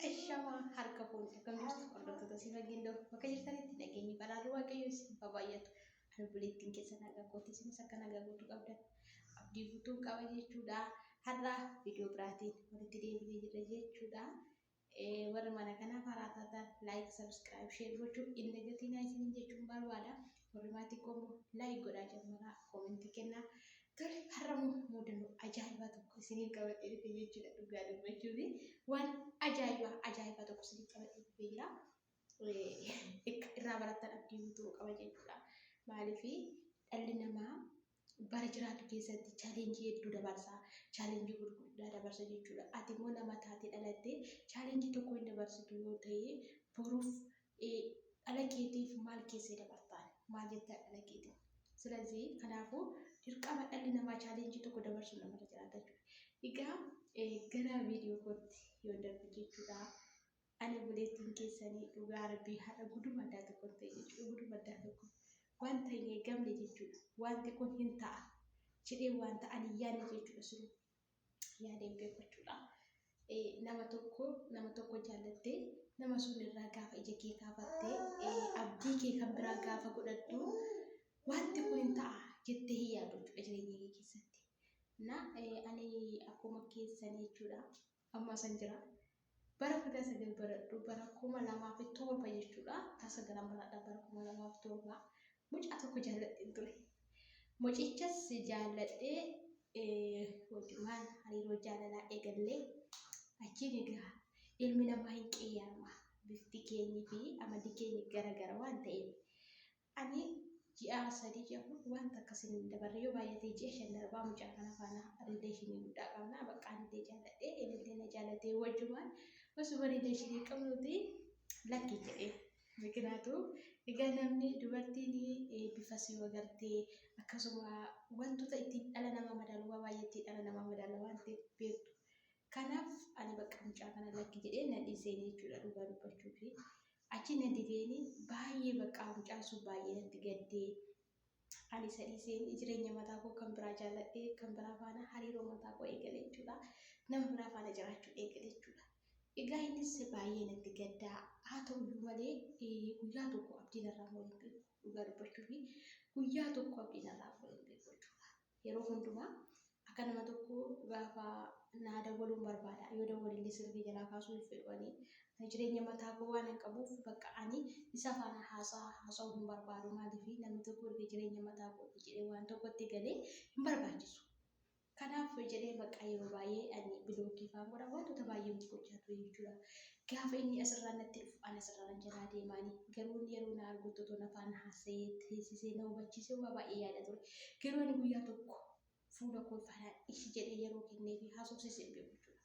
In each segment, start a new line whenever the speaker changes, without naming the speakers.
Ashama harka fuudhee kan jirtu hordoftoota si fageenya bakka jirtanitti nageenyi badhaadhu waaqayyo isin baay'atu. Albuuleettiin keessa nagaa kooti isinis akka nagaa gootu qabdan abdii guutuu qaba jechuudha. Har'a viidiyoo biraatiin walitti deebi'ee jirra jechuudha. Warra mana kanaa haaraa taatan laayik, sabskiraayib, sheer gochuun inni gatiin isiniin jechuun barbaada. Warri maatii qomoo laayik godhaa jira koomentii kennaa. Tole har'a mudannoo ajaa'ibaa tokko isiniif qabatee dhufe jechuudha. Dhugaa dubbachuufi waan ajaa'ibaa tokko isiniif qabatee dhufe jira. Irraa barattan abdii guutuu qaba jechuudha. Maaliifi dhalli namaa bara jiraatu keessatti chaalenjii hedduu dabarsa. Chaalenjii gurguddaa dabarsa jechuudha. Ati immoo nama taatee dhalattee chaalenjii tokko hin dabarsitu yoo ta'e boruuf dhala keetiif maal keessee dabartaan? Maal jettaa dhala keetiif? ስለዚህ kanaafuu dirqama dhalli namaa chaalenjii tokko dabarsuun namarra jiraata jechuudha. Gara viidiyoo kootti yoo darbu jechuudha. Ani buleettiin keessanii dhugaa rabbii haadha guduma addaa tokko ta'e jechuudha. Guduma addaa tokko wanta hin eegamne jechuudha. Wanti kun hin ta'a jedhee wanta ani yaadne jechuudha. Sun yaadeen beekachuudha. Nama tokko jaallattee nama sun irraa gaafa ija kee kaafattee abdii kee kan biraa gaafa godhattu wanti kun hin ta'a jettee hin yaaddu jireenya kee keessatti. Ani akkuma keessan jechuudha. Amma san jira. Bara 19 baradhu bara 2007 jechuudha. Tasa garan baradha bara 2007 mucaa tokko jaalladheen ture. Mucichas jaalladhee walumaan hariiroo jaalalaa eegallee achiin egaa ilmi namaa hin qiyyaama. Bifti keenyi fi amalli keenyi garagara waan ta'eef ani ji'a 3 jechuun wanta akkasiin dabarre yoo baay'atee ji'a 5 darbaa mucaa kana faana rileeshinii guddaa qabna. Bakka ani jaalladhee inni na jaallatee wajumaan osoo rileeshinii qabnuti lakki jedhee. Mikinaatu egaa namni dubartiin bifa si agartee akkasuma wantoota ittiin dhala namaa madaalu baay'atee dhala namaa madaalu waan ta'eef beektu. Kanaaf ani bakka mucaa kana lakki jedhee na dhiisee jechuudha dhugaa dubbachuufi. Achi na dideen baay'ee bakka mucaan sun baay'ee natti gaddee ani sadii jireenya mataa koo kan biraa jaalladhee kan biraa faana hariiroo mataa koo eegale jechuudha. Nama biraa faana jiraachuu eegale jechuudha. Egaa innis baay'ee natti gaddaa haa ta'u malee guyyaa tokko abdiin irraa hin beeku dhugaa dubbachuufi guyyaa tokko abdiin irraa hin beeku jechuudha. Yeroo hundumaa akka nama tokko gaafa naa dabaluun barbaada yoo dabalillee sirrii jalaa kaasuu hin fedhanii jireenya mataa koo waan hin qabuuf bakka ani isa faana haasa'uu hin barbaadu. Maaliif namni tokko erga jireenya mataa koo jedhee waan tokkotti galee hin barbaachisu. Kanaaf jedhee bakka yeroo baay'ee ani biloogii fa'aa godha wantoota baay'ee gochaa ture jechuudha. Gaafa inni asirraa natti dhufu ani asirraa jalaa deemaanii garuu yeroo na argu totoon afaan haasa'ee teessisee na hubachiisee waa baay'ee yaada ture. Garuu ani guyyaa tokko fuula koo faana ishi jedhee yeroo kennee fi haasofsiisee beeku jechuudha.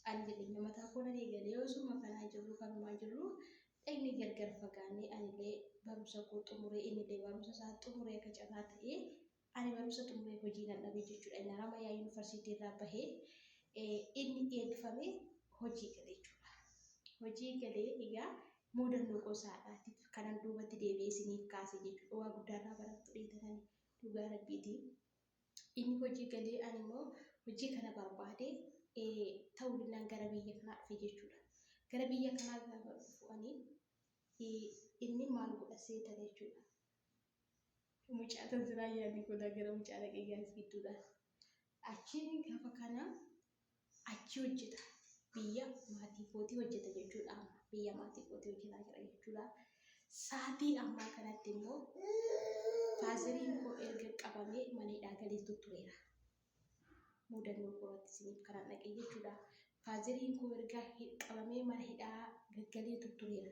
Ani jireenya mataa koo nan eegalee osuma kanaa jirru kanumaa jirru dhaqni gargar fagaannee anillee barumsa koo xumuree innillee barumsa isaa xumuree akka carraa ta'ee ani barumsa xumuree hojii nan dhabe jechuudha. Inni Haramaayaa Yuunivarsiitii irraa bahee inni eebbifamee hojii galee jechuudha. Hojii galee egaa mudannoo gosaadhaatiif kanan duubatti deebi'ee isiniif kaase jechuudha. Waa guddaarraa barattu dheetananii dhugaa rabbiitiin. Inni hojii galee ani immoo hojii kana barbaade ta'uudhaan gara biyya kanaa dhufe jechuudha. Gara biyya kanaa gaafa dhufu ani inni maal godha seeta jechuudha. Mucaa tansiraa yaadni godha gara mucaa dhaqeeyyaas gidduudha. Achiin gaafa kana achi hojjeta. Biyya maatii kootii hojjeta jechuudha. Biyya maatii kootii hojjetaa jira jechuudha. Saatii ammaa kanatti immoo faaziriin koo erga qabamee mana hidhaa galee tureera. Mudannoo kooti isiniif karaa dhaqee jechuudha. Faaziriin koo erga qabamee mana hidhaa galee tureera.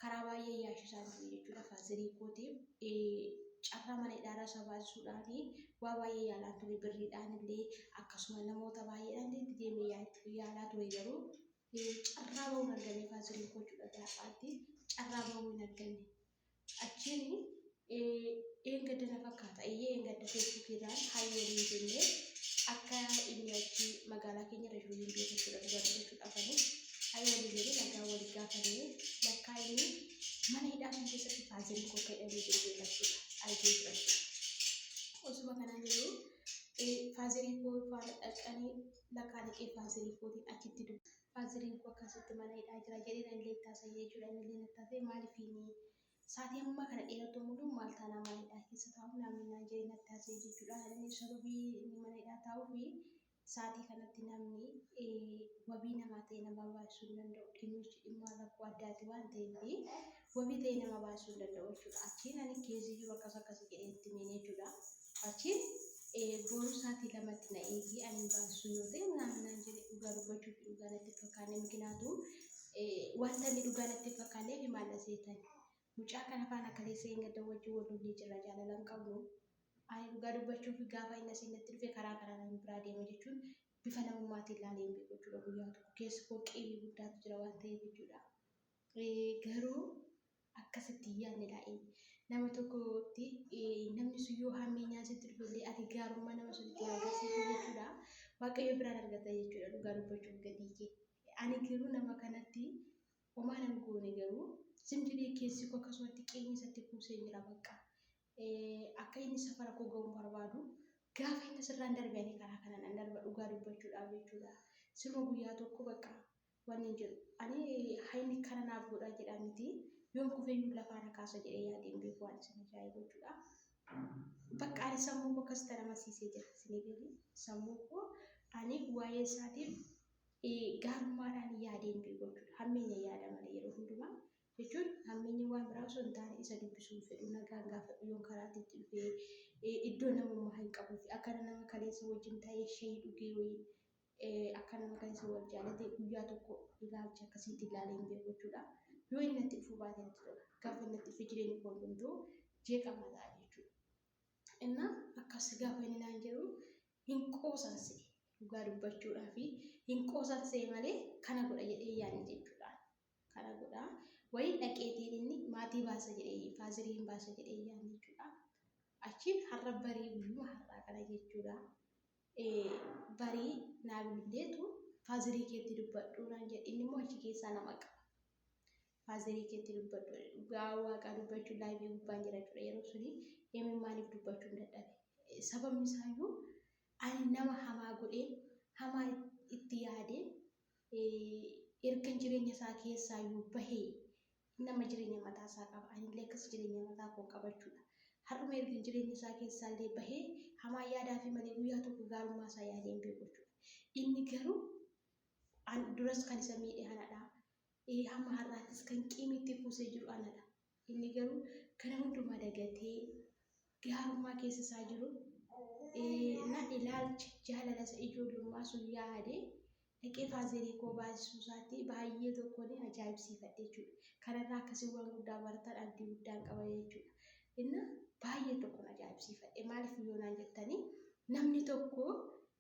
Karaa baay'ee yaashisaa ture jechuudha. Faazirii kootiif carraa mana hidhaa sabaasuudhaan waa baay'ee yaalaa ture birriidhaan illee akkasuma namoota baay'eedhaan deemee yaalaa ture garuu carraa bahuu hin arganne faaziriin koo jechuudha. Gaafaatti carraa bahuu hin arganne. Achiin eeggadda na fakkaata. Eeggadda feesbuukiidhaan hayyoolee jennee akka inni achi magaalaa keenya irra jiru hin beeku jechuudha. Hayyoolee jennee nagaa walii gaafannee lakkaa inni mana hidhaa kan keessatti faaziriin koo fayyadamee jiru beekachuudha. Argee jira. Osuma kanaan jiru faaziriin koo faana dhaqanii lakkaa dhaqee faaziriin kootiin achitti dubbatu. faaziriin koo akkasitti mana hidhaa jira jedhee illee taasisa jechuudha. Inni illee taasise maaliifini saatii amma kana dheeratu mul'u maal taanaa mana hidhaa keessa taa'u namni naan jedhee natti taasise jechuudha. Inni sababii inni mana hidhaa taa'uu fi saatii kanatti namni wabii namaa ta'e nama baasuu hin danda'u. Dhimmichi dhimma rakkoo addaati waan ta'eef wabii ta'e nama baasuu hin danda'u jechuudha. Achiin ani keessa jiru akkasii jedhee itti himee jechuudha. Achiin boru saatii lamatti na eegi ani baasuu yoo ta'e naan jedhe dhugaa dubbachuuf dhugaa natti fakkaanne mikinaatu wanta inni dhugaa natti fakkaanneef maalla seetan mucaa kana faana kaleessa hin gadda wajjin wal lollee jirra jaalalaan qabnu ani dhugaa dubbachuuf gaafa inni asii natti dhufe karaa kanaan biraa deema jechuun bifa namummaatiin ilaalee hin beeku jechuudha. Guyyaa tokko keessa koo qeebii guddaatu jira waan ta'eef jechuudha. Garuu akkasitti yaadne daa'imni nama tokkotti namni sun yoo hammeenyaa sitti dhufillee ati gaarummaa nama sunitti agarsiisu jechuudha. Waaqayyo biraan argata jechuudha dhugaa dubbachuuf gadi kee. Ani garuu nama kanatti homaa nan goone garuu simdilee keessi koo akkasumatti qeenyi isatti kuusee jira bakka. Akka inni safara koo ga'uun barbaadu gaafa inni sirraan darbanii karaa kanaan darba dhugaa dubbachuudhaaf jechuudha. Sirna guyyaa tokko bakka waan hin jedhu ani hayni kana naaf godha jedha miti. Yoon kufeeyyuu lafaan kaasa jedhee yaadeen beeku waan isin ajaa'ibu jechuudha. Bakka ani sammuu koo akkas taramasiisee jira isin eegalee sammuu koo ani waa'ee isaatiif gaarummaadhaan yaadeen beeku jechuudha. Hammeenya yaada malee yeroo hundumaa jechuun hammeenyi waan biraa osoo hin taane isa dubbisuun fedhu nagaan gaafa yoon karaatti itti dhufee iddoo namummaa hin qabuu fi akka nama kaleessa wajjin ta'ee shayii dhugee wayii akka nama kaleessa wal jaalatee guyyaa tokko ilaalcha akkasitti ilaalee hin beeku jechuudha. Yoo inni itti dhufuu baate natti tola. Gaafa inni itti dhufe jireenya koo hundumtuu jeeqamaa ta'a jechuudha. Inna akkas gaafa inni naan jedhu hin qoosansee dhugaa dubbachuudhaa fi hin qoosansee malee kana godha jedhee yaadne jechuudha. Kana godha wayii dhaqeetiin inni maatii baasa jedhee faaziriin baasa jedhee yaadne jechuudha. Achiin har'a barii guyyuma har'aa kana jechuudha. Barii naa bilbileetu faazirii keetti dubbadhu naan jedhe inni immoo achi keessaa nama qaba. Faazirii keetti dubbadhu dhugaa waaqaa dubbachuun laayivii gubbaan jira jechuudha. Yeroo suni eenyu maaliif dubbachuu hin dadhabe? Sababni isaayyuu ani nama hamaa godheen hamaa itti yaadeen erga jireenya isaa keessaayyuu bahee nama jireenya mataa isaa qaba. Ani illee akkas jireenya mataa koo qabachuudha. Har'uma erga jireenya isaa keessaallee bahee hamaa yaadaa fi malee guyyaa tokko gaarummaa isaa yaadeen beeku jechuudha. Inni garuu duras kan isa miidhe anadha. Hamma har'aattis kan qiimitti kuusee jiru anadha. Inni garuu kana hundumaa dagatee gaarummaa keessa isaa jiru na ilaalcha jaalala isa ijoollummaa sun yaadee dhaqee faazirii koo baasisuu isaatti baay'ee tokkoon ajaa'ibsiifadhe jechuudha. Kanarraa akkasii waan guddaa baratan abdii guddaan qaba jechuudha. Inni baay'ee tokkoon ajaa'ibsiifadhe maaliif yoo naan jettanii namni tokko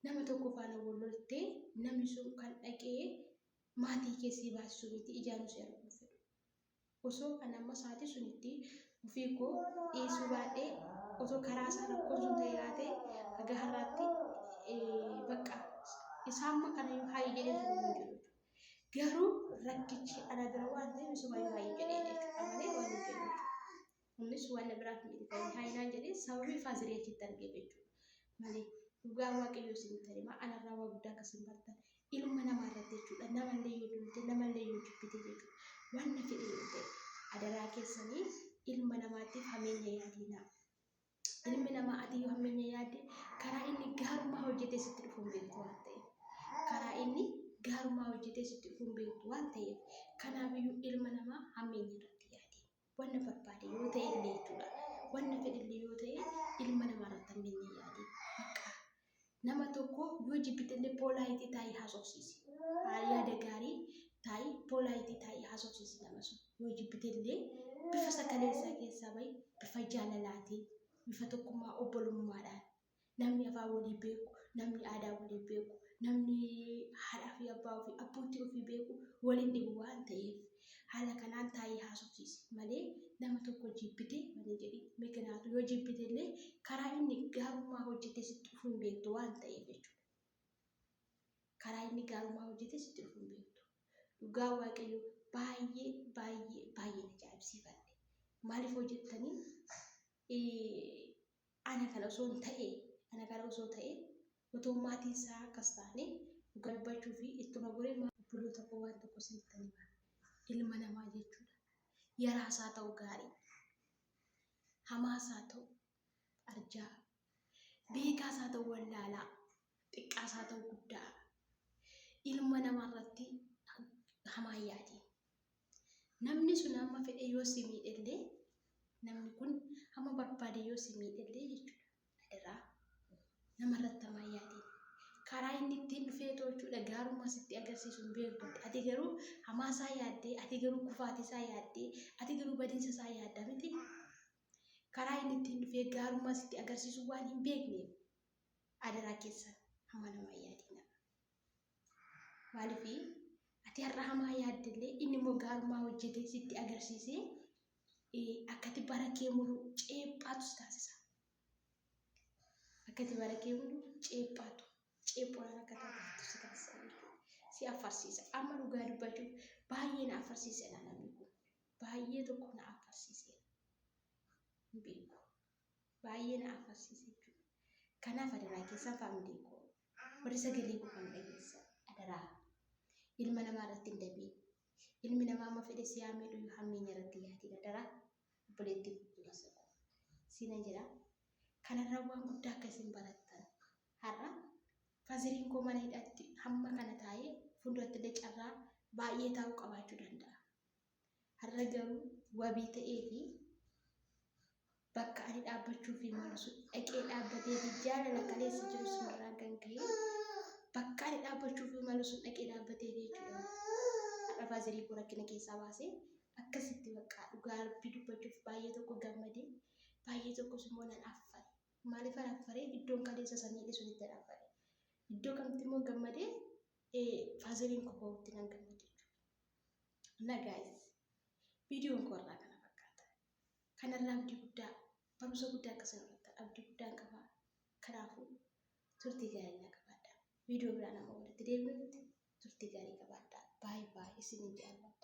nama tokko faana wal loltee namni sun kan dhaqee maatii keessii baasisuu miti ijaan ishee arguu fedhu. Osoo kan amma sa'aatii sunitti ofii koo dhiisuu baadhee osoo karaa isaa rakkoon sun ta'e yaate haga har'aatti bakka isaamma kana haayii jedhee sun hin jiru. Garuu rakkichi ana bira waan ta'eef isuma haayii jedhee jechuudha malee waan hin jedhu. Innis waan biraaf miti ta'e haayinaan jedhee sababii faazirii achitti argee jechuudha. Malee dhugaa waaqayyoo isin tarima anarraa waa guddaa akkasiin bartan. Ilma namaa irratti jechuudha. Namallee yoo duute namallee yoo jibbite jechuudha. Waan na fedhe yoo ta'e adaraa keessanii ilma namaatiif hammeenya yaadinaa. Ilmi namaa ati yoo hammeenya yaadde karaa inni gaarummaa hojjetee sitti dhufuun beektu waan ta'eef. Karaa inni gaarummaa hojjetee sitti dhufuun beektu waan ta'eef. Kanaafiyyuu ilma namaa hammeenya irratti yaade. Wanna barbaade yoo ta'e illee jechuudha. Wanna fedhe illee yoo ta'e ilma namaa irratti hammeenya yaade. Nama tokko yoo jibbitellee poolaayitii taa'ee haasofsiisi. Yaada gaarii taa'ee poolaayitii taa'ee haasofsiisi nama sun. Yoo jibbitellee bifa sakaleessaa keessaa bahi bifa jaalalaatiin bifa tokkummaa obbolummaadhaan namni afaan walii beeku namni aadaa walii beeku namni haadhaa fi abbaa ofii abbootii ofii beeku waliin dhibu waan ta'eef haala kanaan taa'ee haasofsiisi malee nama tokko jibbite malee jedhi mikinaatu yoo jibbitellee karaa inni gaarummaa hojjetee sitti dhufuun beektu waan ta'eef jechuudha. Karaa inni gaarummaa hojjetee sitti dhufuun beektu. Dhugaa waaqayyo baay'ee baay'ee baay'ee na ajaa'ibsiifadhe. Maaliif hojjettanii ana kana osoo hin ta'e ana kana osoo ta'e otoo maatiin isaa akkas taane dubbachuu fi ittuma goree obboloota koo waan tokko isinitti hima. Ilma namaa jechuudha. Yaraasaa ta'u gaarii, hamaasaa ta'u arjaa, beekaasaa ta'u wallaalaa, xiqqaasaa ta'u guddaa, ilma namaarratti hamaa yaadi. Namni sun amma fedhe yoo si miidhellee, namni kun hamma barbaade yoo si miidhellee jechuudha. Adaraa namarratti hamaa yaadi. Karaa inni ittiin dhufee jechuudha gaarummaa sitti agarsiisu hin beektu. Ati garuu hamaasaa yaaddee, ati garuu kufaatisaa yaaddee, ati garuu badiinsa isaa yaadda miti. Karaa inni ittiin dhufee gaarummaa sitti agarsiisu waan hin beekneef adaraa keessan hamaa namaa yaadina. Maaliifii ati har'a hamaa yaaddellee inni immoo gaarummaa hojjetee sitti agarsiisee akkati bara kee muru ceephaatu taasisa. Akkati bara kee muru ceephaatu. Ceephoodhaan akka taatu si taasisa. Si afarsiisa. Amma dhugaa dubbachuuf baay'ee na afarsiisedha namni kun. Baay'ee tokko na afarsiise. Hin beeku. Baay'ee na afarsiise jechuudha. Kanaaf adaraa keessaa faamilii koo warri sagalee koo kan dhageessan adaraa ilma namaa irratti hin dabiin. Ilmi namaa amma fedhe si haa miidhu hammeenya irratti yaadin adaraa obboleettii gurgurasa koo. Siina jedha kanarraa waan guddaa akkasiin barattan har'a faaziriin koo mana hidhaatti hamma kana taa'ee fuulduratti illee carraa baay'ee taa'uu qabaachuu danda'a. Har'a garuu wabii ta'ee fi bakka ani dhaabbachuu fi malu sun dhaqee dhaabbatee fi jaalala kaleessa jiru sunirraa kan ka'e bakka ani dhaabbachuu fi malu sun dhaqee dhaabbatee jechuudha. Har'a faazirii koo rakkina keessaa baasee akkasitti bakka dhugaa rabbii dubbachuuf baay'ee tokko gammadee baay'ee tokkos immoo nan affare. Maaliif an affaree iddoon kaleessa sanii sunitti affare. Iddoo kamitti immoo gammadee faaziriin koo ba'utti nan gammade jechuudha. Na gaayis viidiyoon koo irraa kana fakkaata. Kanarraa abdii guddaa barumsa guddaa akkasuma irratti abdii guddaan qaba. Kanaafuu turtii gaarii na qabaadha. Viidiyoo biraa nama walitti deebinutti turtii gaarii qabaadha. Baay'ee isinin jaalladha.